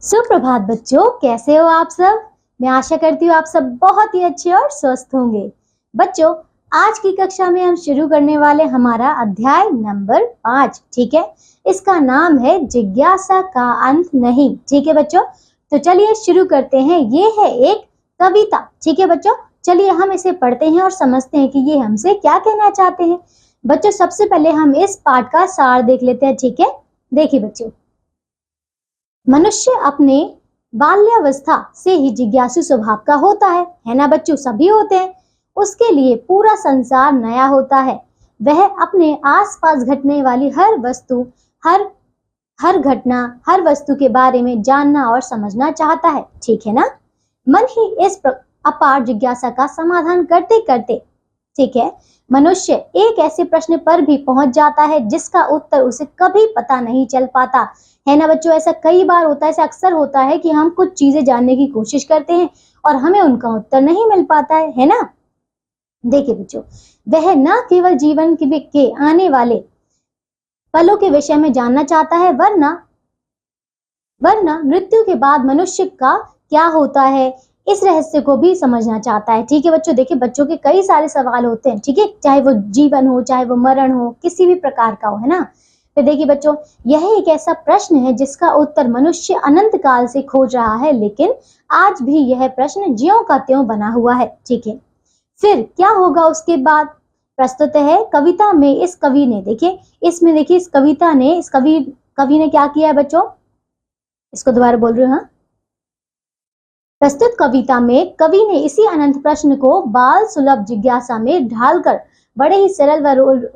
सुप्रभात बच्चों, कैसे हो आप सब। मैं आशा करती हूँ आप सब बहुत ही अच्छे और स्वस्थ होंगे। बच्चों, आज की कक्षा में हम शुरू करने वाले हमारा अध्याय नंबर 5। ठीक है, इसका नाम है जिज्ञासा का अंत नहीं। ठीक है बच्चों, तो चलिए शुरू करते हैं। ये है एक कविता। ठीक है बच्चों, चलिए हम इसे पढ़ते हैं और समझते हैं कि ये हमसे क्या कहना चाहते हैं। बच्चों, सबसे पहले हम इस पाठ का सार देख लेते हैं। ठीक है, देखिए बच्चों, मनुष्य अपने बाल्यावस्था से ही जिज्ञासु स्वभाव का होता है ना बच्चों, सभी होते हैं। उसके लिए पूरा संसार नया होता है। वह अपने आसपास घटने वाली हर वस्तु, हर घटना, हर वस्तु के बारे में जानना और समझना चाहता है। ठीक है ना। मन ही इस अपार जिज्ञासा का समाधान करते करते, ठीक है, मनुष्य एक ऐसे प्रश्न पर भी पहुंच जाता है जिसका उत्तर उसे कभी पता नहीं चल पाता है ना बच्चों। ऐसा कई बार होता है, ऐसा अक्सर होता है कि हम कुछ चीजें जानने की कोशिश करते हैं और हमें उनका उत्तर नहीं मिल पाता है ना। देखिए बच्चों, वह न केवल जीवन के आने वाले पलों के विषय में जानना चाहता है, वरना मृत्यु के बाद मनुष्य का क्या होता है, इस रहस्य को भी समझना चाहता है। ठीक है बच्चों, देखिए बच्चों के कई सारे सवाल होते हैं। ठीक है, चाहे वो जीवन हो, चाहे वो मरण हो, किसी भी प्रकार का हो, है ना। तो देखिए बच्चों, यह एक ऐसा प्रश्न है जिसका उत्तर मनुष्य अनंत काल से खोज रहा है, लेकिन आज भी यह प्रश्न ज्यों का त्यों बना हुआ है। ठीक है, फिर क्या होगा उसके बाद, प्रस्तुत है कविता में इस कवि ने। देखिए इसमें, देखिए इस कविता ने, इस कवि ने क्या किया है बच्चों, इसको दोबारा बोल रही हूँ। हाँ, प्रस्तुत कविता में कवि ने इसी अनंत प्रश्न को बाल सुलभ जिज्ञासा में ढालकर बड़े ही सरल व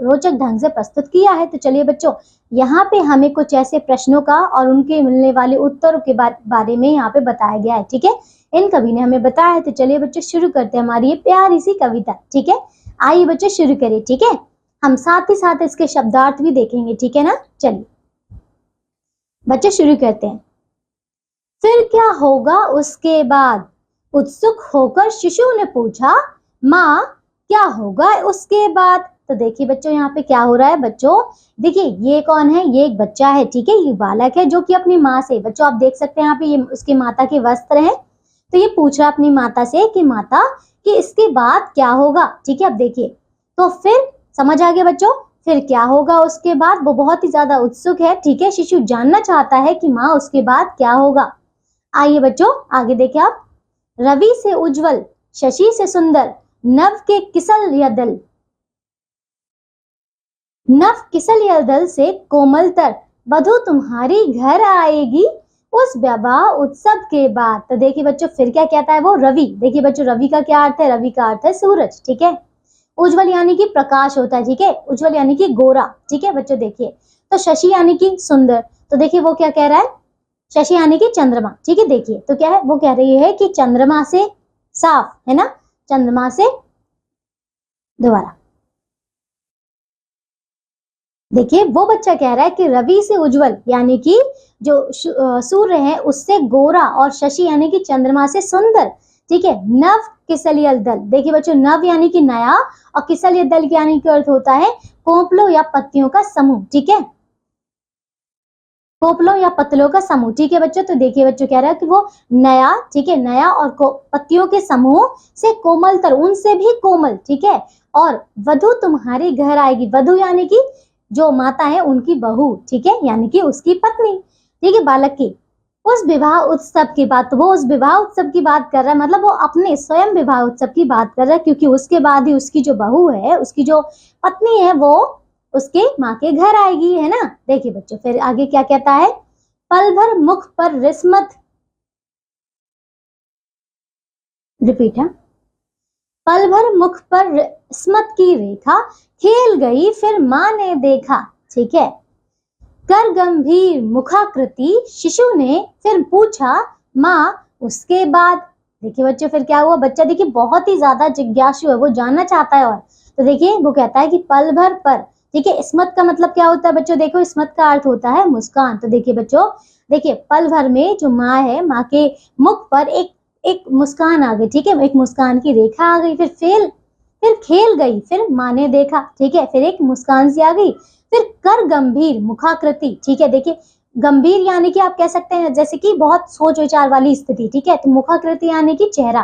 रोचक ढंग से प्रस्तुत किया है। तो चलिए बच्चों, यहाँ पे हमें कुछ ऐसे प्रश्नों का और उनके मिलने वाले उत्तरों के बारे में यहाँ पे बताया गया है। ठीक है, इन कवि ने हमें बताया है। तो चलिए बच्चों, शुरू करते हैं हमारी ये प्यारी सी कविता। ठीक है, आइए बच्चों शुरू करिए। ठीक है, हम साथ ही साथ इसके शब्दार्थ भी देखेंगे। ठीक है ना, चलिए बच्चों शुरू करते हैं। फिर क्या होगा उसके बाद, उत्सुक होकर शिशु ने पूछा, माँ क्या होगा उसके बाद। तो देखिए बच्चों, यहाँ पे क्या हो रहा है बच्चों, देखिए ये कौन है, ये एक बच्चा है। ठीक है, ये बालक है जो कि अपनी माँ से, बच्चों आप देख सकते हैं यहाँ पे ये उसकी माता के वस्त्र हैं। तो ये पूछ रहा अपनी माता से कि माता कि इसके बाद क्या होगा। ठीक है, अब देखिए, तो फिर समझ आ गया बच्चों, फिर क्या होगा उसके बाद, वो बहुत ही ज्यादा उत्सुक है। ठीक है, शिशु जानना चाहता है कि माँ उसके बाद क्या होगा। आइए बच्चों आगे देखें आप। रवि से उज्जवल, शशि से सुंदर, नव किसल या दल से कोमलतर वधु तुम्हारी घर आएगी उस विवाह उत्सव के बाद। तो देखिए बच्चों, फिर क्या कहता है वो, रवि। देखिए बच्चों, रवि का क्या अर्थ है, रवि का अर्थ है सूरज। ठीक है, उज्जवल यानी कि प्रकाश होता है। ठीक है, उज्जवल यानी कि गोरा। ठीक है बच्चों, देखिए तो शशि यानी कि सुंदर। तो देखिए वो क्या कह रहा है, शशि यानी कि चंद्रमा। ठीक है, देखिए तो क्या है, वो कह रही है कि चंद्रमा से साफ, है ना, चंद्रमा से, दोबारा देखिए वो बच्चा कह रहा है कि रवि से उज्जवल यानी कि जो सूर्य है उससे गोरा, और शशि यानी कि चंद्रमा से सुंदर। ठीक है, नव किसलियल दल, देखिए बच्चों नव यानी कि नया और किसलियल दल यानी कि अर्थ होता है कोपलों या पत्तियों का समूह। ठीक है, कोपलों या पत्तलों का समूह। ठीक है बच्चों, तो देखिए बच्चों कह रहा है कि वो नया, ठीक है, नया और पत्तियों के समूह से कोमलतर, उनसे भी कोमल। ठीक है, और वधु तुम्हारे घर आएगी, वधु यानी कि जो माता है उनकी बहू। ठीक है, यानी कि उसकी पत्नी। ठीक है, बालक की उस विवाह उत्सव की बात, तो वो उस विवाह उत्सव की बात कर रहा है, मतलब वो अपने स्वयं विवाह उत्सव की बात कर रहा है, क्योंकि उसके बाद ही उसकी जो बहू है, उसकी जो पत्नी है, वो उसके माँ के घर आएगी, है ना। देखिए बच्चों, फिर आगे क्या कहता है, पल भर मुख पर रिस्मत, रिपीट है, पल भर मुख पर रिस्मत की रेखा खेल गई फिर माँ ने देखा। ठीक है, कर गंभीर मुखाकृति शिशु ने फिर पूछा, माँ उसके बाद। देखिए बच्चों, फिर क्या हुआ, बच्चा देखिए बहुत ही ज्यादा जिज्ञासु है, वो जानना चाहता है। और तो देखिए वो कहता है कि पल भर पर, ठीक है, स्मत का मतलब क्या होता है बच्चों, देखो स्मत का अर्थ होता है मुस्कान। तो देखिए बच्चों, देखिए पल भर में जो माँ है, माँ के मुख पर एक मुस्कान आ गई। ठीक है, एक मुस्कान की रेखा आ गई, फिर खेल गई फिर माँ ने देखा। ठीक है, फिर एक मुस्कान सी आ गई, फिर कर गंभीर मुखाकृति। ठीक है, देखिए गंभीर यानी कि आप कह सकते हैं जैसे कि बहुत सोच विचार वाली स्थिति, ठीक है। तो मुखाकृति यानी कि चेहरा,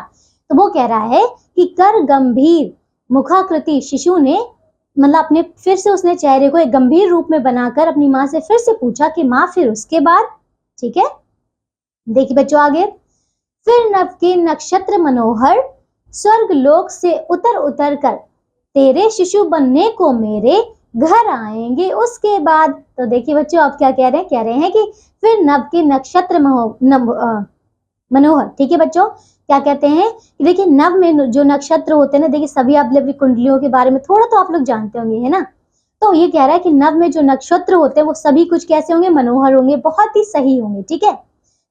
तो वो कह रहा है कि कर गंभीर मुखाकृति शिशु ने, मतलब अपने फिर से उसने चेहरे को एक गंभीर रूप में बनाकर अपनी माँ से फिर से पूछा कि माँ फिर उसके बाद, ठीक है। देखिए बच्चों आगे, फिर नभ के नक्षत्र मनोहर स्वर्ग लोक से उतर उतर कर तेरे शिशु बनने को मेरे घर आएंगे उसके बाद। तो देखिए बच्चों आप क्या कह रहे हैं कि फिर नभ के नक्षत्र मनोहर, ठीक है बच्चों। क्या कहते हैं कि देखिए नभ में जो नक्षत्र होते हैं ना, देखिए सभी आप अपनी कुंडलियों के बारे में थोड़ा तो आप लोग जानते होंगे, है ना। तो ये कह रहा है कि नभ में जो नक्षत्र होते हैं वो सभी कुछ कैसे होंगे, मनोहर होंगे, बहुत ही सही होंगे, ठीक है।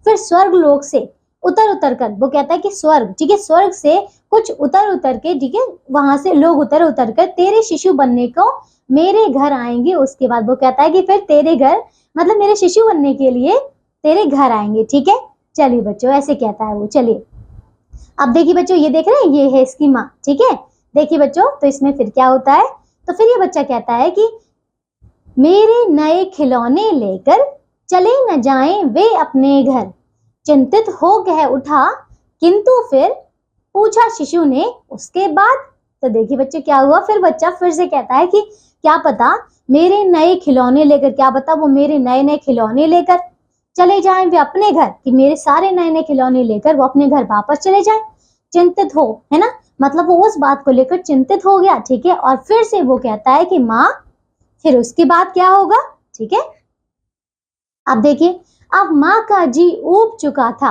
फिर स्वर्ग लोक से उतर उतर कर, वो कहता है कि स्वर्ग, ठीक है, स्वर्ग से कुछ उतर उतर के, ठीक है, वहां से लोग उतर उतर कर तेरे शिशु बनने को मेरे घर आएंगे उसके बाद। वो कहता है कि फिर तेरे घर मतलब मेरे शिशु बनने के लिए तेरे घर आएंगे, ठीक है। चलिए बच्चों ऐसे कहता है वो। चलिए अब देखिए बच्चों, ये देख रहे हैं, ये है इसकी माँ, ठीक है। देखिए बच्चों, तो इसमें फिर क्या होता है, तो फिर ये बच्चा कहता है कि मेरे नए खिलौने लेकर चले न जाएं वे अपने घर, चिंतित हो कह उठा किंतु फिर पूछा शिशु ने उसके बाद। तो देखिए बच्चे क्या हुआ, फिर बच्चा फिर से कहता है कि क्या पता मेरे नए खिलौने लेकर, क्या पता वो मेरे नए नए खिलौने लेकर चले जाएं वे अपने घर, कि मेरे सारे नए नए खिलौने लेकर वो अपने घर वापस चले जाएं। चिंतित हो, है ना, मतलब वो उस बात को लेकर चिंतित हो गया, ठीक है। और फिर से वो कहता है कि माँ फिर उसके बाद क्या होगा, ठीक है। अब देखिए, अब माँ का जी ऊब चुका था,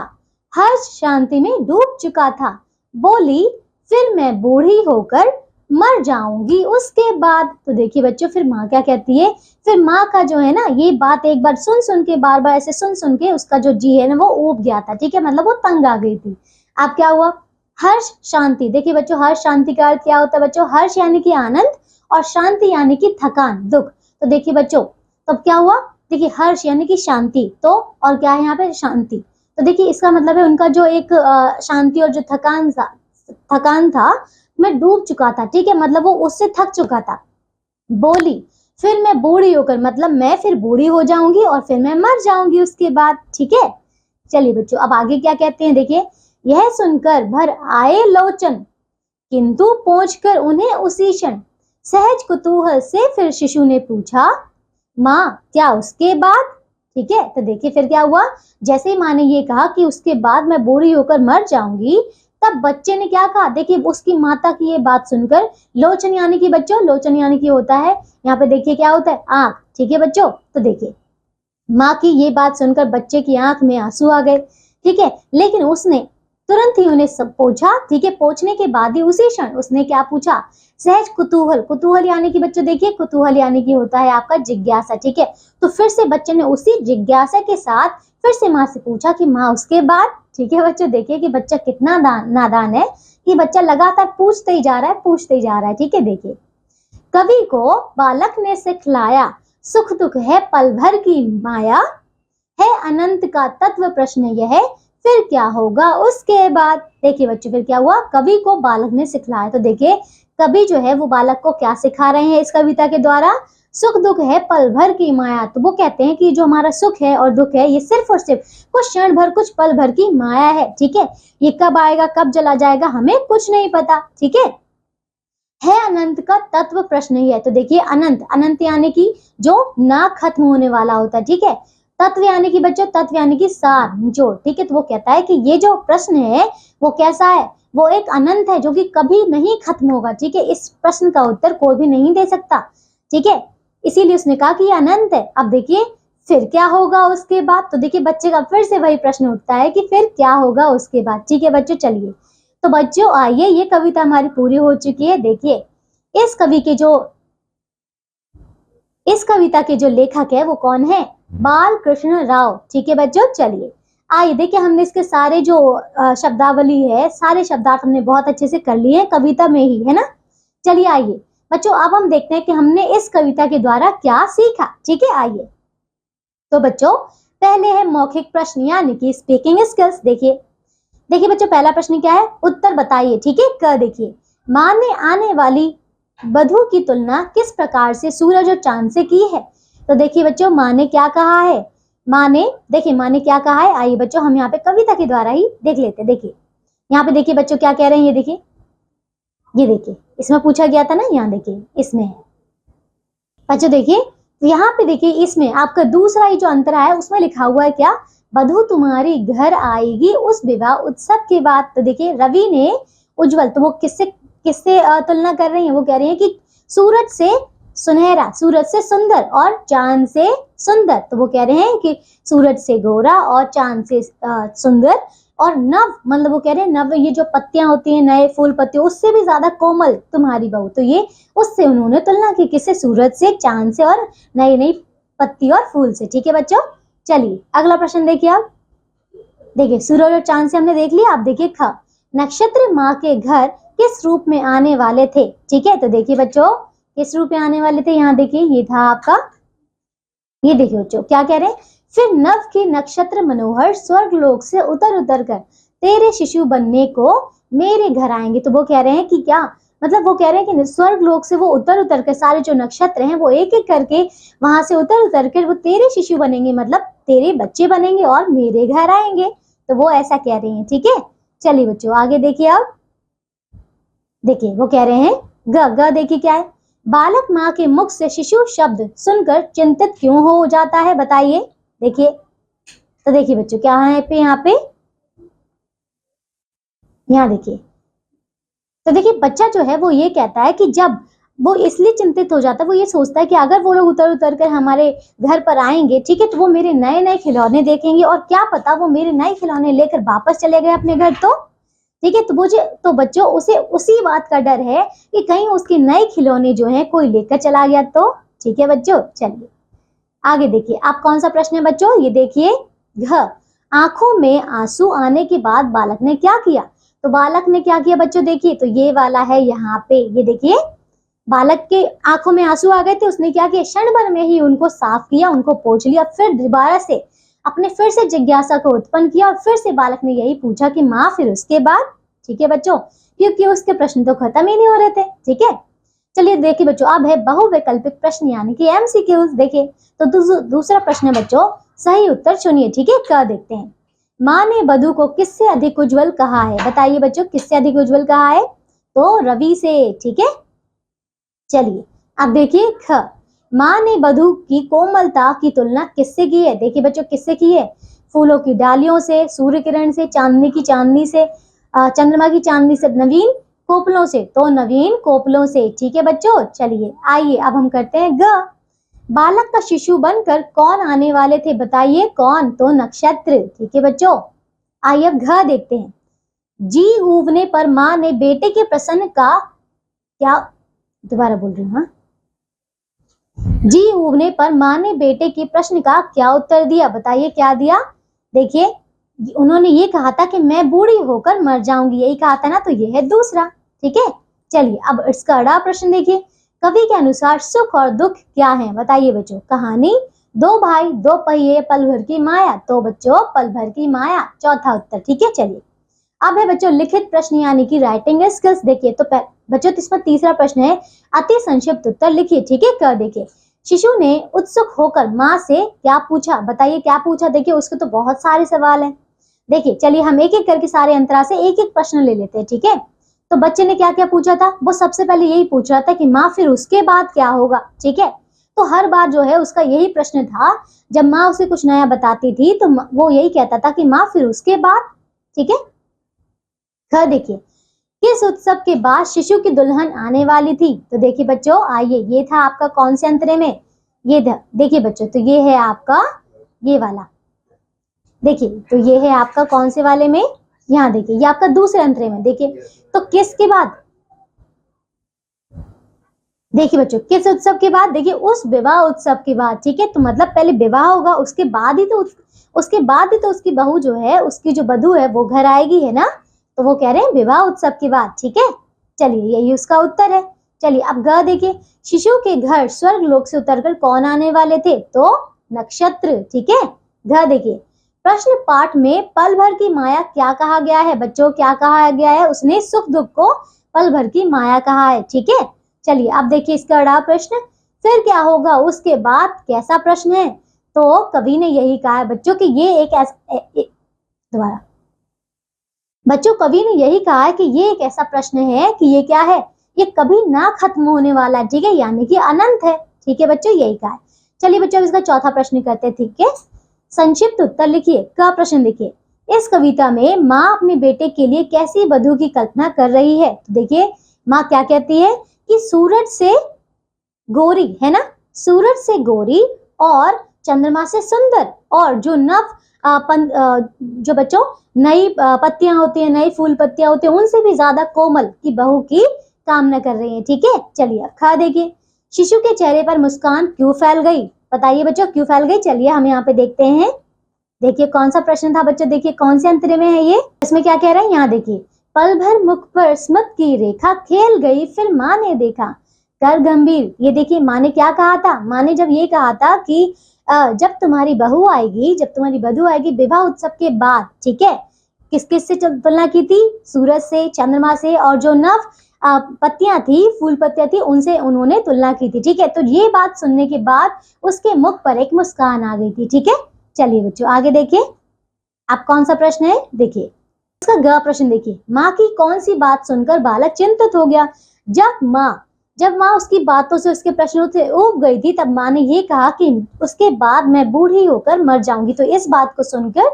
हर्ष शांति में डूब चुका था, बोली फिर मैं बूढ़ी होकर मर जाऊंगी उसके बाद। तो देखिए बच्चों, फिर माँ क्या कहती है, फिर माँ का जो है ना, ये बात एक बार सुन सुन के, बार बार ऐसे सुन सुन के उसका जो जी है ना वो ऊब गया था, ठीक है, मतलब वो तंग आ गई थी। अब क्या हुआ, हर्ष शांति, देखिए बच्चों हर्ष शांति का अर्थ क्या होता है बच्चों, हर्ष यानी कि आनंद और शांति यानी कि थकान, दुख। तो देखिए बच्चों, तब क्या हुआ, देखिए हर्ष यानी कि शांति, तो और क्या है यहाँ पे शांति, तो देखिए इसका मतलब है उनका जो एक शांति और जो थकान था मैं डूब चुका था, ठीक है, मतलब वो उससे थक चुका था। बोली फिर मैं बूढ़ी होकर, मतलब मैं फिर बूढ़ी हो जाऊंगी और फिर मैं मर जाऊंगी उसके बाद, ठीक है। चलिए बच्चों अब आगे क्या कहते हैं, देखिए, यह सुनकर भर आए लोचन किंतु पहुंचकर उन्हें उसी क्षण सहज कुतूहल से फिर शिशु ने पूछा माँ क्या उसके बाद, ठीक है। तो देखिए फिर क्या हुआ, जैसे ही माँ ने ये कहा कि उसके बाद मैं बूढ़ी होकर मर जाऊंगी, तब बच्चे ने क्या कहा, देखिए उसकी माता की ये बात सुनकर लोचन यानी कि बच्चों, लोचन यानी कि होता है यहाँ पे, देखिए क्या होता है, आंख, ठीक है बच्चों। तो देखिए माँ की ये बात सुनकर बच्चे की आंख में आंसू आ गए, ठीक है, लेकिन उसने तुरंत ही उन्हें सब पूछा, ठीक है, पूछने के बाद ही उसी क्षण उसने क्या पूछा, सहज कुतूहल, कुतूहल यानी कि बच्चों देखिए कुतूहल यानी कि होता है आपका जिज्ञासा, ठीक है। तो फिर से बच्चे ने उसी जिज्ञासा के साथ फिर से माँ से पूछा कि माँ उसके बाद, ठीक है बच्चों। देखिए कि बच्चा कितना नादान है कि बच्चा लगातार पूछते ही जा रहा है, पूछते ही जा रहा है, ठीक है। देखिए, कवि को बालक ने सिखलाया सुख दुख है पल भर की माया, है अनंत का तत्व प्रश्न यह फिर क्या होगा उसके बाद। देखिए बच्चों फिर क्या हुआ, कवि को बालक ने सिखलाया। तो देखिए कवि जो है वो बालक को क्या सिखा रहे हैं इस कविता के द्वारा, सुख दुख है पल भर की माया। तो वो कहते हैं कि जो हमारा सुख है और दुख है ये सिर्फ और सिर्फ कुछ क्षण भर, कुछ पल भर की माया है, ठीक है। ये कब आएगा कब चला जाएगा हमें कुछ नहीं पता, ठीक है अनंत का तत्व प्रश्न ही है। तो देखिए अनंत, अनंत यानी कि जो ना खत्म होने वाला होता है, ठीक है। तत्व यानी कि बच्चों, तत्व यानी कि सार, निचोड़, ठीक है। तो वो कहता है कि ये जो प्रश्न है वो कैसा है, वो एक अनंत है जो कि कभी नहीं खत्म होगा, ठीक है। इस प्रश्न का उत्तर कोई भी नहीं दे सकता, ठीक है, इसीलिए उसने कहा कि ये अनंत है। अब देखिए फिर क्या होगा उसके बाद, तो देखिए बच्चे का फिर से वही प्रश्न उठता है कि फिर क्या होगा उसके बाद, ठीक है बच्चों। चलिए तो बच्चों आइए, ये कविता हमारी पूरी हो चुकी है। देखिए इस कविता के जो लेखक है वो कौन है, बाल कृष्ण राव, ठीक है बच्चों। चलिए आइए देखिए, हमने इसके सारे जो शब्दावली है, सारे शब्दार्थ हमने बहुत अच्छे से कर लिए कविता में ही, है ना। चलिए आइए बच्चों, अब हम देखते हैं कि हमने इस कविता के द्वारा क्या सीखा, ठीक है। आइए तो बच्चों पहले है मौखिक प्रश्न यानी कि स्पीकिंग स्किल्स। देखिए बच्चों पहला प्रश्न क्या है, उत्तर बताइए, ठीक है। क देखिए, माँ ने आने वाली वधू की तुलना किस प्रकार से सूरज और चांद से की है। तो देखिए बच्चों माँ ने क्या कहा है, माँ ने, देखिए माँ ने क्या कहा है, आइए बच्चों हम यहाँ पे कविता के द्वारा ही देख लेते हैं। देखिए यहाँ पे देखिए बच्चों क्या कह रहे हैं, ये देखिए, ये देखिए इसमें पूछा गया था ना, यहाँ देखिए इसमें है बच्चों, देखिए तो यहाँ पे देखिए इसमें आपका दूसरा ही जो अंतरा है उसमें लिखा हुआ है क्या, वधू तुम्हारी घर आएगी उस विवाह उत्सव के बाद। तो देखिए रवि ने उज्जवल, तो वो किससे किससे तुलना कर रही है, वो कह रही है कि सूरज से सुनहरा, सूरज से सुंदर और चांद से सुंदर। तो वो कह रहे हैं कि सूरज से गोरा और चांद से सुंदर, और नव मतलब वो कह रहे हैं नव, ये जो पत्तियां होती हैं नए फूल पत्ते, उससे भी ज्यादा कोमल तुम्हारी बहू। तो ये उससे उन्होंने तुलना की, किससे, सूरज से, चांद से और नई नई पत्ती और फूल से। ठीक है बच्चों, चलिए अगला प्रश्न देखिए आप। देखिए सूरज और चांद से हमने देख लिया। आप देखिए ख, नक्षत्र माँ के घर किस रूप में आने वाले थे। ठीक है, तो देखिए बच्चों किस रूप में आने वाले थे, यहाँ देखिए ये था आपका, ये देखिए बच्चों क्या कह रहे हैं, फिर नव के नक्षत्र मनोहर स्वर्ग लोक से उतर उतर कर तेरे शिशु बनने को मेरे घर आएंगे। तो वो कह रहे हैं कि क्या, मतलब वो कह रहे हैं कि स्वर्ग लोक से वो उतर उतर कर, सारे जो नक्षत्र हैं वो एक एक करके वहां से उतर उतर कर वो तेरे शिशु बनेंगे, मतलब तेरे बच्चे बनेंगे और मेरे घर आएंगे। तो वो ऐसा कह रही हैं। ठीक है, चलिए बच्चों आगे देखिए अब। देखिए वो कह रहे हैं ग देखिए क्या है, बालक माँ के मुख से शिशु शब्द सुनकर चिंतित क्यों हो जाता है, बताइए। देखिए तो देखिए बच्चों क्या है पे यहाँ पे, यहाँ देखिए, तो देखिए बच्चा जो है वो ये कहता है कि जब वो इसलिए चिंतित हो जाता है, वो ये सोचता है कि अगर वो लोग उतर उतर कर हमारे घर पर आएंगे, ठीक है, तो वो मेरे नए नए खिलौने देखेंगे और क्या पता वो मेरे नए खिलौने लेकर वापस चले गए अपने घर। तो ठीक है, तो मुझे तो बच्चों उसे उसी बात का डर है कि कहीं उसके नए खिलौने जो है कोई लेकर चला गया तो। ठीक है बच्चों, चलिए आगे देखिए आप कौन सा प्रश्न है बच्चों, ये देखिए घ, आंखों में आंसू आने के बाद बालक ने क्या किया। तो बालक ने क्या किया बच्चों, देखिए तो ये वाला है यहाँ पे, ये देखिए बालक के आंखों में आंसू आ गए थे, उसने क्या किया, क्षण भर में ही उनको साफ किया, उनको पोंछ लिया, फिर दोबारा से अपने फिर से जिज्ञासा को उत्पन्न किया और फिर से बालक ने यही पूछा कि माँ फिर उसके बाद। ठीक है बच्चों, क्योंकि उसके प्रश्न तो खत्म ही नहीं हो रहे थे। ठीक है, चलिए देखिए बच्चों अब है बहुवैकल्पिक प्रश्न यानी कि एमसीक्यूज। देखिए तो दूसरा प्रश्न है बच्चों, सही उत्तर चुनिए। ठीक है, क्या देखते हैं, माँ ने वधु को किससे अधिक उज्जवल कहा है, बताइए बच्चों किससे अधिक उज्जवल कहा है, तो रवि से। ठीक है, चलिए अब देखिए ख, माँ ने वधु की कोमलता की तुलना किससे की है। देखिए बच्चों किससे की है, फूलों की डालियों से, सूर्य किरण से, चांदनी की चांदनी से, चंद्रमा की चांदनी से, नवीन कोपलों से, तो नवीन कोपलों से। ठीक है बच्चों, चलिए आइए अब हम करते हैं ग, बालक का शिशु बनकर कौन आने वाले थे, बताइए कौन, तो नक्षत्र। ठीक है बच्चों, आइए अब घ देखते हैं, जी ऊबने पर माँ ने बेटे के प्रश्न का क्या, दोबारा बोल रही हूँ, जी ऊबने पर माँ ने बेटे के प्रश्न का क्या उत्तर दिया, बताइए क्या दिया। देखिए उन्होंने ये कहा था कि मैं बूढ़ी होकर मर जाऊंगी, यही कहा था ना, तो ये है दूसरा। ठीक है, चलिए अब इसका अगला प्रश्न देखिए, कवि के अनुसार सुख और दुख क्या है, बताइए बच्चों। कहानी, दो भाई, दो पहिए, पल भर की माया, तो बच्चों पल भर की माया चौथा उत्तर। ठीक है, चलिए अब है बच्चों लिखित प्रश्न यानी कि राइटिंग स्किल्स। देखिए तो बच्चों इसमें तीसरा प्रश्न है, अति संक्षिप्त उत्तर लिखिए। ठीक है, कर देखिए, शिशु ने उत्सुक होकर माँ से क्या पूछा, बताइए क्या पूछा। देखिए उसके तो बहुत सारे सवाल हैं, देखिए चलिए हम एक एक करके सारे अंतरा से एक एक प्रश्न ले लेते हैं। ठीक है, तो बच्चे ने क्या क्या पूछा था, वो सबसे पहले यही पूछ रहा था कि माँ फिर उसके बाद क्या होगा। ठीक है, तो हर बार जो है उसका यही प्रश्न था, जब माँ उसे कुछ नया बताती थी तो वो यही कहता था कि माँ फिर उसके बाद। ठीक है, घर देखिए, किस उत्सव के बाद शिशु की दुल्हन आने वाली थी। तो देखिए बच्चों आइए, ये था आपका कौन से अंतरे में, ये देखिए बच्चों, तो ये है आपका ये वाला, देखिए तो ये है आपका कौन से वाले में, यहाँ देखिए ये आपका दूसरे अंतरे में। देखिए तो किसके बाद, देखिए बच्चों किस उत्सव के बाद, देखिए उस विवाह उत्सव के बाद। ठीक है, तो मतलब पहले विवाह होगा, उसके बाद ही तो उसकी बहू जो है, उसकी जो वधू है वो घर आएगी, है ना, तो वो कह रहे हैं विवाह उत्सव के बाद। ठीक है, चलिए यही उसका उत्तर है। चलिए अब ग देखिए, शिशु के घर स्वर्ग लोक से उतरकर कौन आने वाले थे, तो नक्षत्र। ठीक है, घ देखिए, प्रश्न पाठ में पल भर की माया क्या कहा गया है, बच्चों क्या कहा गया है, उसने सुख दुख को पल भर की माया कहा है। ठीक है, चलिए अब देखिए इसका अगला प्रश्न, फिर क्या होगा उसके बाद, कैसा प्रश्न है, तो कवि ने यही कहा है बच्चों कि ये एक दोबारा बच्चों कवि ने यही कहा है कि ये एक ऐसा प्रश्न है कि ये क्या है, ये कभी ना खत्म होने वाला है, ठीक है, यानी कि अनंत है। ठीक है बच्चों, यही कहा है। चलिए बच्चों इसका चौथा प्रश्न करते हैं, ठीक है। संक्षिप्त उत्तर लिखिए। का प्रश्न देखिए, इस कविता में माँ अपने बेटे के लिए कैसी वधु की कल्पना कर रही है। तो देखिए माँ क्या कहती है कि सूरज से गोरी, है ना, सूरज से गोरी और चंद्रमा से सुंदर, और जो नव जो बच्चों नई पत्तियां होती है, नई फूल पत्तियां होती है, उनसे भी ज्यादा कोमल की बहू की कामना कर रही है। ठीक है, चलिए अब खा देखिए। शिशु के चेहरे पर मुस्कान क्यों फैल गई, बताइए बच्चों क्यों फैल गई। चलिए हम यहाँ पे देखते हैं। देखिए कौन सा प्रश्न था बच्चों, देखिए कौन से अंतरे में है ये, इसमें क्या कह रहे हैं, यहाँ देखिए। पल भर मुख पर स्मित की रेखा खेल गई, फिर माँ ने देखा कर गंभीर। ये देखिए माँ ने क्या कहा था, माँ ने जब ये कहा था कि जब तुम्हारी बहू आएगी, जब तुम्हारी बधू आएगी विवाह उत्सव के बाद, ठीक है, किस किस से तुलना की थी, सूरज से, चंद्रमा से, और जो नव पत्तियां थी, फूल पत्तियां थी, उनसे उन्होंने तुलना की थी। ठीक है, तो ये बात सुनने के बाद उसके मुख पर एक मुस्कान आ गई थी। ठीक है, चलिए बच्चों आगे देखिए। अब कौन सा प्रश्न है, देखिए इसका ग प्रश्न देखिए। माँ की कौन सी बात सुनकर बालक चिंतित हो गया। जब माँ उसकी बातों से, उसके प्रश्नों से ऊब गई थी, तब माँ ने ये कहा कि उसके बाद मैं बूढ़ी होकर मर जाऊंगी। तो इस बात को सुनकर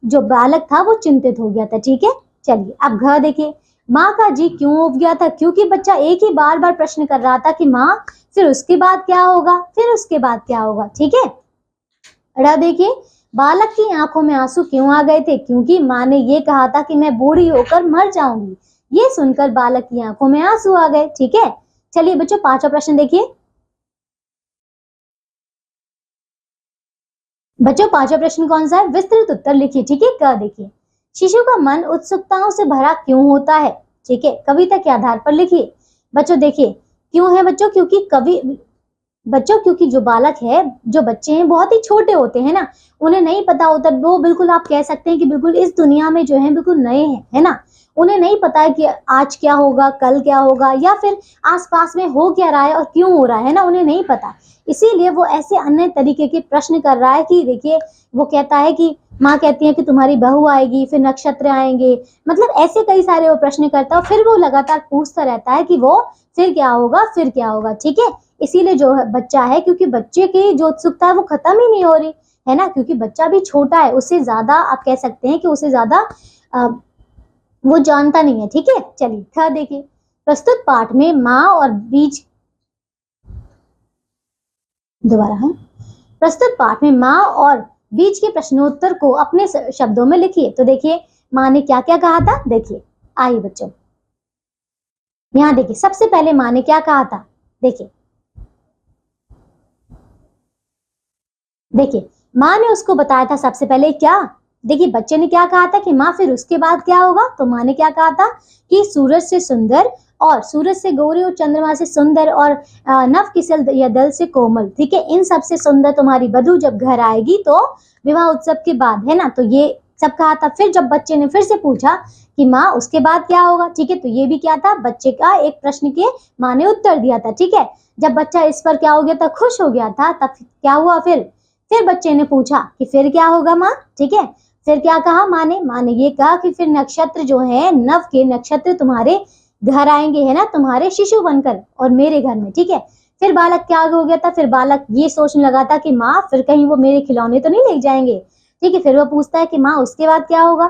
जो बालक था वो चिंतित हो गया था। ठीक है, चलिए अब घ देखिए। माँ का जी क्यों उब गया था, क्योंकि बच्चा एक ही बार बार प्रश्न कर रहा था कि माँ फिर उसके बाद क्या होगा, फिर उसके बाद क्या होगा। ठीक है, ड़ देखिए। बालक की आंखों में आंसू क्यों आ गए थे, क्योंकि माँ ने ये कहा था कि मैं बूढ़ी होकर मर जाऊंगी। ये सुनकर बालक की आंखों में आंसू आ गए। ठीक है, चलिए बच्चों पांचवा प्रश्न देखिए। बच्चों पांचवा प्रश्न कौन सा है, विस्तृत उत्तर लिखिए। ठीक है, क देखिए। शिशु का मन उत्सुकताओं से भरा क्यों होता है, ठीक है, कविता के आधार पर लिखिए। बच्चों देखिए क्यों है बच्चों, क्योंकि जो बालक है, जो बच्चे हैं बहुत ही छोटे होते हैं ना, उन्हें नहीं पता होता, वो बिल्कुल आप कह सकते हैं कि बिल्कुल इस दुनिया में जो है बिल्कुल नए हैं, है ना। उन्हें नहीं पता है कि आज क्या होगा, कल क्या होगा, या फिर आसपास में हो क्या रहा है और क्यों हो रहा है ना, उन्हें नहीं पता। इसीलिए वो ऐसे अन्य तरीके के प्रश्न कर रहा है कि देखिए वो कहता है कि माँ कहती है कि तुम्हारी बहू आएगी, फिर नक्षत्र आएंगे, मतलब ऐसे कई सारे वो प्रश्न करता है, फिर वो लगातार पूछता रहता है कि वो फिर क्या होगा, फिर क्या होगा। ठीक है, इसीलिए जो बच्चा है, क्योंकि बच्चे की जो उत्सुकता है वो खत्म ही नहीं हो रही है ना, क्योंकि बच्चा भी छोटा है, उससे ज्यादा आप कह सकते हैं कि उससे ज्यादा वो जानता नहीं है। ठीक है, चलिए ख देखिए। प्रस्तुत पाठ में माँ और बीज, दोबारा है, प्रस्तुत पाठ में माँ और बीज के प्रश्नोत्तर को अपने शब्दों में लिखिए। तो देखिए माँ ने क्या क्या कहा था, देखिए आइए बच्चों यहाँ देखिए। सबसे पहले माँ ने क्या कहा था, देखिए माँ ने उसको बताया था सबसे पहले क्या, देखिए बच्चे ने क्या कहा था कि माँ फिर उसके बाद क्या होगा। तो माँ ने क्या कहा था कि सूरज से सुंदर, और सूरज से गौरी, और चंद्रमा से सुंदर, और नव किसल या दल से कोमल। ठीक है, इन सब से सुंदर तुम्हारी वधू जब घर आएगी तो विवाह उत्सव के बाद, है ना। तो ये सब कहा था। फिर जब बच्चे ने फिर से पूछा कि माँ उसके बाद क्या होगा, ठीक है, तो ये भी क्या था, बच्चे का एक प्रश्न के माँ ने उत्तर दिया था। ठीक है, जब बच्चा इस पर क्या हो गया था, खुश हो गया था, तब क्या हुआ, फिर बच्चे ने पूछा कि फिर क्या होगा माँ। ठीक है, फिर क्या कहा माँ ने ये कहा कि फिर नक्षत्र जो है, नव के नक्षत्र तुम्हारे घर आएंगे, है ना, तुम्हारे शिशु बनकर और मेरे घर में। ठीक है, फिर बालक क्या हो गया था, फिर बालक ये सोचने लगा था कि माँ फिर कहीं वो मेरे खिलौने तो नहीं ले जाएंगे। ठीक है, फिर वो पूछता है कि माँ उसके बाद क्या होगा।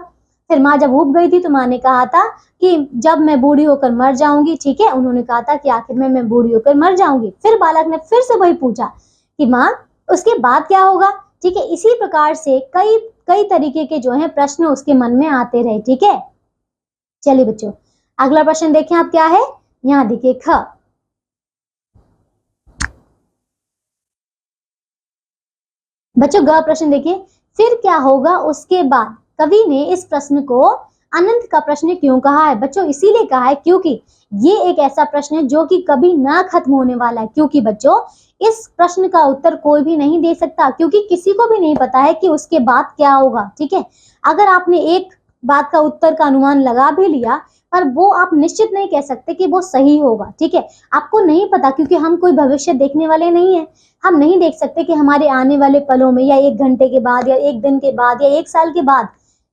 फिर माँ जब उब गई थी तो माँ ने कहा था कि जब मैं बूढ़ी होकर मर जाऊंगी। ठीक है, उन्होंने कहा था कि आखिर में मैं बूढ़ी होकर मर जाऊंगी। फिर बालक ने फिर से वही पूछा कि माँ उसके बाद क्या होगा। ठीक है, इसी प्रकार से कई कई तरीके के जो है प्रश्न उसके मन में आते रहे। ठीक है, चलिए बच्चों अगला प्रश्न देखें आप क्या है, यहाँ देखिए ख। बच्चों ग प्रश्न देखिए, फिर क्या होगा उसके बाद। कवि ने इस प्रश्न को अनंत का प्रश्न क्यों कहा है। बच्चों इसीलिए कहा है क्योंकि ये एक ऐसा प्रश्न है जो कि कभी ना खत्म होने वाला है। क्योंकि बच्चों इस प्रश्न का उत्तर कोई भी नहीं दे सकता, क्योंकि किसी को भी नहीं पता है कि उसके बाद क्या होगा। ठीक है, अगर आपने एक बात का उत्तर का अनुमान लगा भी लिया, पर वो आप निश्चित नहीं कह सकते कि वो सही होगा, ठीक है। आपको नहीं पता, क्योंकि हम कोई भविष्य देखने वाले नहीं है। हम नहीं देख सकते कि हमारे आने वाले पलों में या 1 घंटे के बाद या 1 दिन के बाद या 1 साल के बाद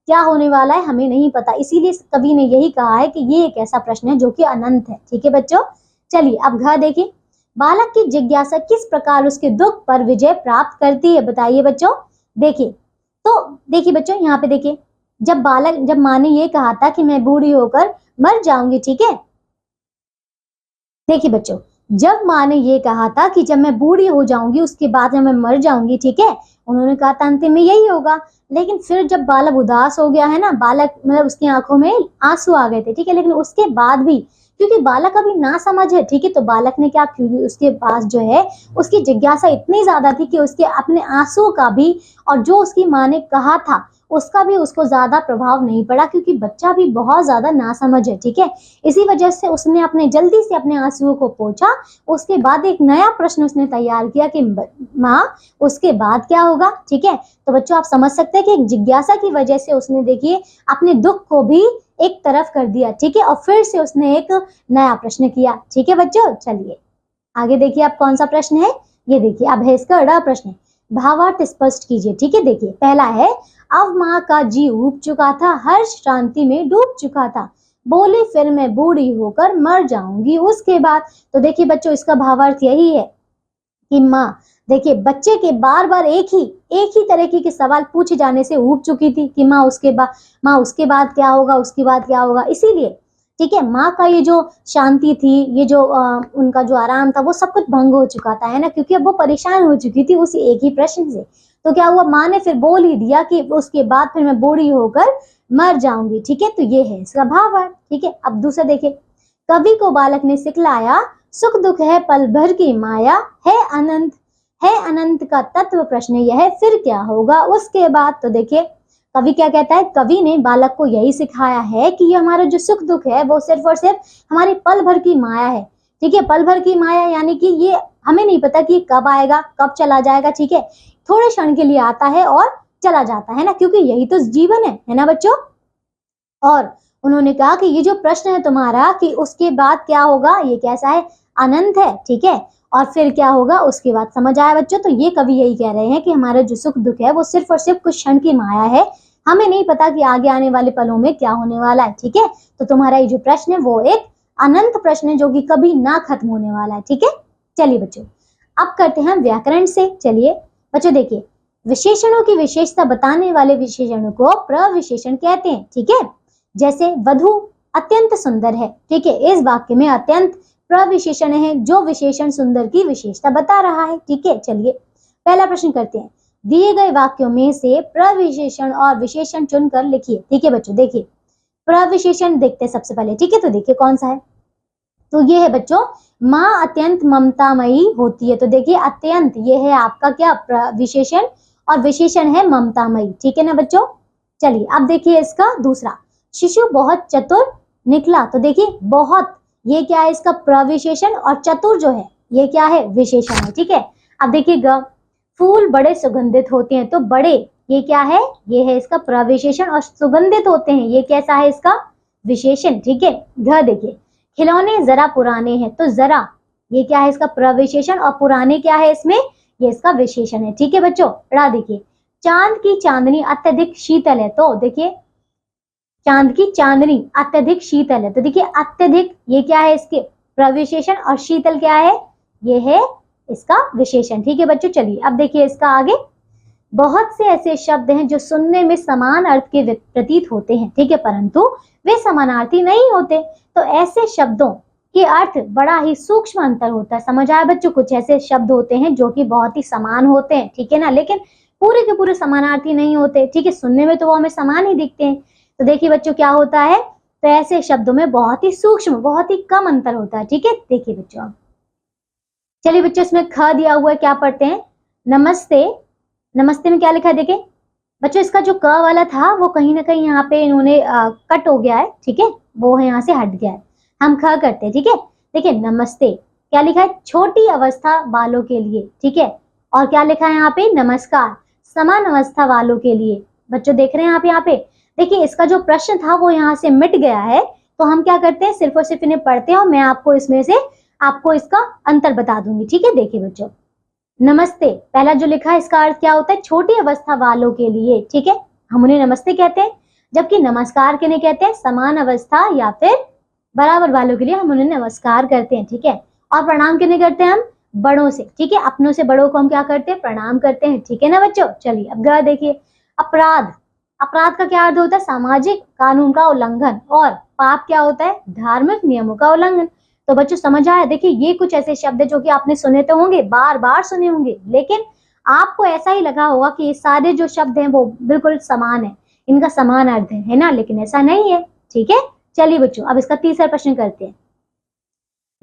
क्या होने वाला है, हमें नहीं पता। इसीलिए कवि ने यही कहा है कि ये एक ऐसा प्रश्न है जो कि अनंत है, ठीक है बच्चों। चलिए अब घ देखिए, बालक की जिज्ञासा किस प्रकार उसके दुख पर विजय प्राप्त करती है, बताइए बच्चों। देखिए, तो देखिए बच्चों, यहाँ पे देखिए, जब माँ ने ये कहा था कि मैं बूढ़ी होकर मर जाऊंगी, ठीक है। देखिए बच्चों, जब माँ ने ये कहा था कि जब मैं बूढ़ी हो जाऊंगी उसके बाद जब मैं मर जाऊंगी, ठीक है, उन्होंने कहा था अंतिम में यही होगा। लेकिन फिर जब बालक उदास हो गया है ना, बालक मतलब उसकी आंखों में आंसू आ गए थे, ठीक है, लेकिन उसके बाद भी क्योंकि बालक अभी ना समझ है, ठीक है, तो बालक ने क्या, क्योंकि उसके पास जो है उसकी जिज्ञासा इतनी ज्यादा थी कि उसके अपने आंसू का भी और जो उसकी माँ ने कहा था उसका भी उसको ज्यादा प्रभाव नहीं पड़ा, क्योंकि बच्चा भी बहुत ज्यादा नासमझ है, ठीक है। इसी वजह से उसने अपने जल्दी से अपने आंसुओं को पोंछा। उसके बाद एक नया प्रश्न उसने तैयार किया कि माँ उसके बाद क्या होगा, ठीक है। तो बच्चों आप समझ सकते हैं कि एक जिज्ञासा की वजह से उसने देखिए अपने दुख को भी एक तरफ कर दिया, ठीक है, और फिर से उसने एक नया प्रश्न किया, ठीक है बच्चों। चलिए आगे देखिए, अब कौन सा प्रश्न है, ये देखिए, अब है इसका अड़ा प्रश्न, भावार्थ स्पष्ट कीजिए, ठीक है। देखिए पहला है, अब माँ का जी उब चुका था, हर्ष शांति में डूब चुका था, बोले फिर मैं बूढ़ी होकर मर जाऊंगी उसके बाद। तो देखिए बच्चों, इसका भावार्थ यही है कि माँ देखिए बच्चे के बार बार एक ही तरीके के सवाल पूछे जाने से ऊब चुकी थी कि माँ उसके बाद क्या होगा, उसके बाद क्या होगा। इसीलिए ठीक है, माँ का ये जो शांति थी, ये जो उनका जो आराम था, वो सब कुछ भंग हो चुका था, है ना, क्योंकि अब वो परेशान हो चुकी थी उसी एक ही प्रश्न से। तो क्या हुआ, माँ ने फिर बोल ही दिया कि उसके बाद फिर मैं बूढ़ी होकर मर जाऊंगी, ठीक है। तो ये है इसका भावार्थ, ठीक है। अब दूसरा देखिए, कवि को बालक ने सिखलाया, सुख दुख है पल भर की माया, है अनंत का तत्व प्रश्न यह है, फिर क्या होगा उसके बाद। तो देखिए कवि क्या कहता है, कवि ने बालक को यही सिखाया है कि ये हमारा जो सुख दुख है वो सिर्फ और सिर्फ हमारी पल भर की माया है, ठीक है। पल भर की माया यानी कि ये हमें नहीं पता कि कब आएगा, कब चला जाएगा, ठीक है। थोड़े क्षण के लिए आता है और चला जाता है ना, क्योंकि यही तो जीवन है ना बच्चों। और उन्होंने कहा कि ये जो प्रश्न है तुम्हारा कि उसके बाद क्या होगा, ये कैसा है, अनंत है, ठीक है। और फिर क्या होगा उसके बाद, समझ आया बच्चों। तो ये कवि यही कह रहे हैं कि हमारा जो सुख दुख है वो सिर्फ और सिर्फ कुछ क्षण की माया है, हमें नहीं पता कि आगे आने वाले पलों में क्या होने वाला है, ठीक है। तो तुम्हारा ये जो प्रश्न है वो एक अनंत प्रश्न है जो कि कभी ना खत्म होने वाला है, ठीक है। चलिए बच्चों, अब करते हैं व्याकरण से। चलिए बच्चों देखिए, विशेषणों की विशेषता बताने वाले विशेषणों को प्रविशेषण कहते हैं, ठीक है। जैसे वधु अत्यंत सुंदर है, ठीक है, इस वाक्य में अत्यंत प्रविशेषण है जो विशेषण सुंदर की विशेषता बता रहा है, ठीक है। चलिए पहला प्रश्न करते हैं, दिए गए वाक्यों में से प्रविशेषण और विशेषण चुनकर लिखिए, ठीक है बच्चों। देखिए प्रविशेषण देखते हैं सबसे पहले, ठीक है। तो देखिए कौन सा है, तो ये है बच्चों, माँ अत्यंत ममतामयी होती है। तो देखिए अत्यंत ये है आपका क्या विशेषण, और विशेषण है ममतामयी, ठीक है ना बच्चों। चलिए अब देखिए इसका दूसरा, शिशु बहुत चतुर निकला। तो देखिए बहुत, ये क्या है इसका प्रविशेषण, और चतुर जो है ये क्या है, विशेषण है, ठीक है। अब देखिए फूल बड़े सुगंधित होते हैं। तो बड़े ये क्या है, ये है इसका प्रविशेषण, और सुगंधित होते हैं ये कैसा है इसका विशेषण, ठीक है। देखिए खिलौने जरा पुराने हैं। तो जरा ये क्या है इसका प्रविशेषण, और पुराने क्या है इसमें, ये इसका विशेषण है, ठीक है बच्चों। देखिए चांद की चांदनी अत्यधिक शीतल है। तो देखिए चांद की चांदनी अत्यधिक शीतल है। तो देखिए अत्यधिक ये क्या है इसके प्रविशेषण, और शीतल क्या है, ये है इसका विशेषण, ठीक है बच्चों। चलिए अब देखिए इसका आगे, बहुत से ऐसे शब्द हैं जो सुनने में समान अर्थ के प्रतीत होते हैं, ठीक है, परंतु वे समानार्थी नहीं होते। तो ऐसे शब्दों के अर्थ बड़ा ही सूक्ष्म अंतर होता है, समझ आया बच्चों। कुछ ऐसे शब्द होते हैं जो कि बहुत ही समान होते हैं, ठीक है ना, लेकिन पूरे के पूरे समानार्थी नहीं होते, ठीक है। सुनने में तो वो हमें समान ही दिखते हैं। तो देखिए बच्चों क्या होता है, तो ऐसे शब्दों में बहुत ही सूक्ष्म, बहुत ही कम अंतर होता है, ठीक है। देखिए बच्चों, चलिए बच्चों इसमें ख दिया हुआ है, क्या पढ़ते हैं, नमस्ते। नमस्ते में क्या लिखा है, देखिए बच्चों इसका जो क वाला था वो कहीं ना कहीं यहाँ पे इन्होंने कट हो गया है, ठीक है, वो है यहाँ से हट गया है, हम ख करते हैं, ठीक है। देखिए नमस्ते क्या लिखा है, छोटी अवस्था वालों के लिए, ठीक है। और क्या लिखा है यहाँ पे, नमस्कार समान अवस्था वालों के लिए। बच्चों देख रहे हैं आप यहाँ पे, देखिए इसका जो प्रश्न था वो यहाँ से मिट गया है, तो हम क्या करते हैं, सिर्फ और सिर्फ इन्हें पढ़ते हैं और मैं आपको इसमें से आपको इसका अंतर बता दूंगी। ठीक है, देखिए बच्चों, नमस्ते पहला जो लिखा है इसका अर्थ क्या होता है, छोटी अवस्था वालों के लिए। ठीक है, हम उन्हें नमस्ते कहते हैं, जबकि नमस्कार किन्हें कहते हैं, समान अवस्था या फिर बराबर वालों के लिए हम उन्हें नमस्कार करते हैं। ठीक है, और प्रणाम किन्हें करते हैं, हम बड़ों से। ठीक है, अपनों से बड़ों को हम क्या करते हैं, प्रणाम करते हैं। ठीक है ना बच्चों, चलिए अब ग देखिए, अपराध। अपराध का क्या अर्थ होता है, सामाजिक कानून का उल्लंघन, और पाप क्या होता है, धार्मिक नियमों का उल्लंघन। तो बच्चों समझ आया, देखिए ये कुछ ऐसे शब्द है जो कि आपने सुने तो होंगे, बार बार सुने होंगे, लेकिन आपको ऐसा ही लगा होगा कि ये सारे जो शब्द हैं वो बिल्कुल समान है, इनका समान अर्थ है ना, लेकिन ऐसा नहीं है। ठीक है, चलिए बच्चों अब इसका तीसरा प्रश्न करते हैं।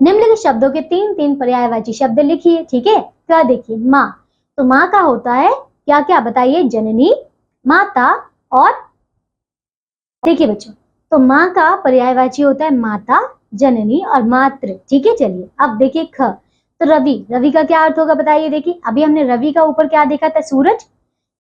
निम्नलिखित शब्दों के तीन तीन पर्यायवाची शब्द लिखिए। ठीक है, क्या देखिए, माँ, तो माँ का होता है क्या क्या बताइए, जननी, माता और, देखिए बच्चों, तो माँ का पर्यायवाची होता है माता, जननी और मातृ। ठीक है, चलिए अब देखिए ख, तो रवि, रवि का क्या अर्थ होगा बताइए। देखिए अभी हमने रवि का ऊपर क्या देखा था, सूरज।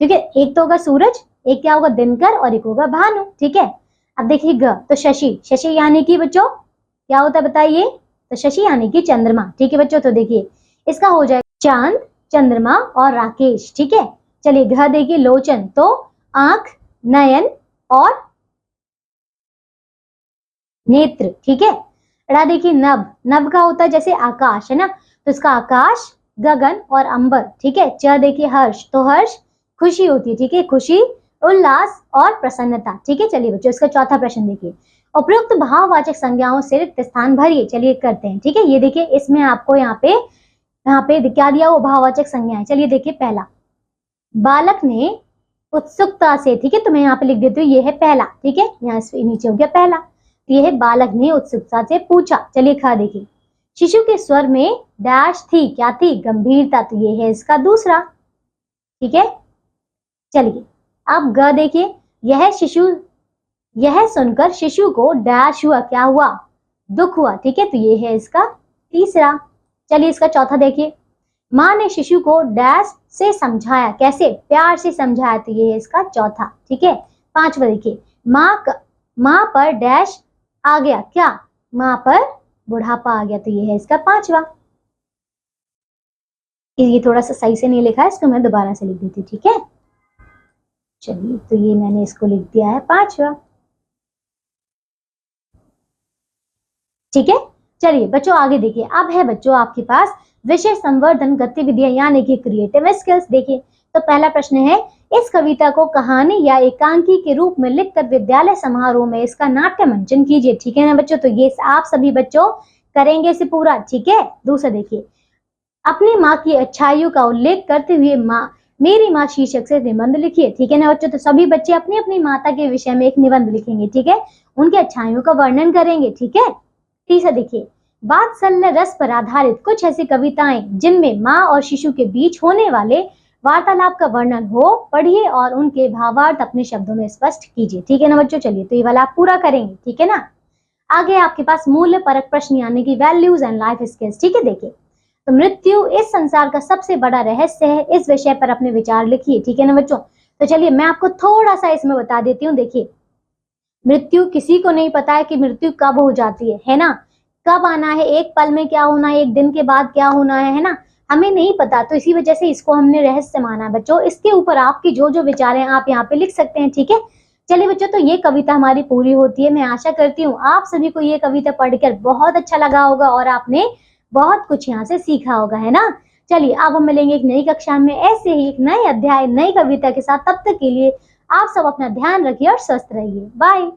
ठीक है, एक तो होगा सूरज, एक क्या होगा दिनकर, और एक होगा भानु। ठीक है, अब देखिए ग, तो शशि, शशि यानी कि बच्चों क्या होता है बताइए, तो शशि यानी कि चंद्रमा। ठीक है बच्चों, तो देखिए इसका हो जाएगा चांद, चंद्रमा और राकेश। ठीक है, चलिए घ देखिए लोचन, तो आंख, नयन और नेत्र। ठीक है, ड़ा देखिए नभ, नभ का होता है जैसे आकाश है ना, तो इसका आकाश, गगन और अंबर। ठीक है, च देखिए हर्ष, तो हर्ष खुशी होती है। ठीक है, खुशी, उल्लास और प्रसन्नता। ठीक है, चलिए बच्चों इसका चौथा प्रश्न देखिए, उपयुक्त भाववाचक संज्ञाओं से रिक्त स्थान भरिए। चलिए करते हैं। ठीक है, ये देखिए इसमें आपको यहाँ पे क्या दिया, वो भाववाचक संज्ञाएं। चलिए देखिए पहला, बालक ने उत्सुकता से, ठीक है, तो मैं यहाँ पे लिख देती हूँ, ये है पहला। ठीक है, यहाँ नीचे हो गया पहला, ये है बालक ने उत्सुकता से पूछा। चलिए खा देखिए, शिशु के स्वर में डैश थी, क्या थी, गंभीरता, तो ये है इसका दूसरा। ठीक है, चलिए अब ग देखिए, यह शिशु, यह सुनकर शिशु को डैश हुआ, क्या हुआ, दुख हुआ। ठीक है, तो ये है इसका तीसरा। चलिए इसका चौथा देखिए, माँ ने शिशु को डैश से समझाया, कैसे, प्यार से समझाया, तो ये है इसका चौथा। ठीक है, पांचवा देखिए, माँ पर डैश आ गया, क्या, माँ पर बुढ़ापा आ गया, तो ये है इसका पांचवा। ये थोड़ा सा सही से नहीं लिखा है, इसको मैं दोबारा से लिख देती हूँ। ठीक है, चलिए तो ये मैंने इसको लिख दिया है पांचवा। ठीक है, चलिए बच्चों आगे देखिए, अब है बच्चों आपके पास विषय संवर्धन गतिविधियां यानी कि क्रिएटिव स्किल्स। देखिए तो पहला प्रश्न है, इस कविता को कहानी या एकांकी के रूप में लिखकर विद्यालय समारोह में इसका नाट्य मंचन कीजिए। ठीक है ना बच्चों, तो ये आप सभी बच्चों करेंगे इसे पूरा। ठीक है, दूसरा देखिए, अपनी माँ की अच्छाइयों का उल्लेख करते हुए मेरी माँ शीर्षक से निबंध लिखिए। ठीक है ना बच्चों, तो सभी बच्चे अपनी अपनी माता के विषय में एक निबंध लिखेंगे। ठीक है, उनके अच्छाइयों का वर्णन करेंगे। ठीक है, तीसरा देखिए, वात्सल्य रस पर आधारित कुछ ऐसी कविताएं जिनमें माँ और शिशु के बीच होने वाले वार्तालाप का वर्णन हो, पढ़िए और उनके भावार्थ अपने शब्दों में स्पष्ट कीजिए। ठीक है ना बच्चों, चलिए तो ये वाला आप पूरा करेंगे। ठीक है ना, आगे आपके पास मूल्य परक प्रश्न यानी कि वैल्यूज एंड लाइफ स्किल्स। ठीक है, देखिए तो मृत्यु इस संसार का सबसे बड़ा रहस्य है, इस विषय पर अपने विचार लिखिए। ठीक है ना बच्चों, तो चलिए मैं आपको थोड़ा सा इसमें बता देती हूँ। देखिए मृत्यु किसी को नहीं पता है कि मृत्यु कब हो जाती है ना, कब आना है, एक पल में क्या होना है, एक दिन के बाद क्या होना है ना, हमें नहीं पता। तो इसी वजह से इसको हमने रहस्य माना है बच्चों। इसके ऊपर आपकी जो जो विचार हैं आप यहाँ पे लिख सकते हैं। ठीक है, चलिए बच्चों तो ये कविता हमारी पूरी होती है। मैं आशा करती हूँ आप सभी को ये कविता पढ़कर बहुत अच्छा लगा होगा और आपने बहुत कुछ यहाँ से सीखा होगा, है ना। चलिए अब हम मिलेंगे एक नई कक्षा में ऐसे ही एक नए अध्याय नई कविता के साथ। तब तक के लिए आप सब अपना ध्यान रखिए और स्वस्थ रहिए। बाय।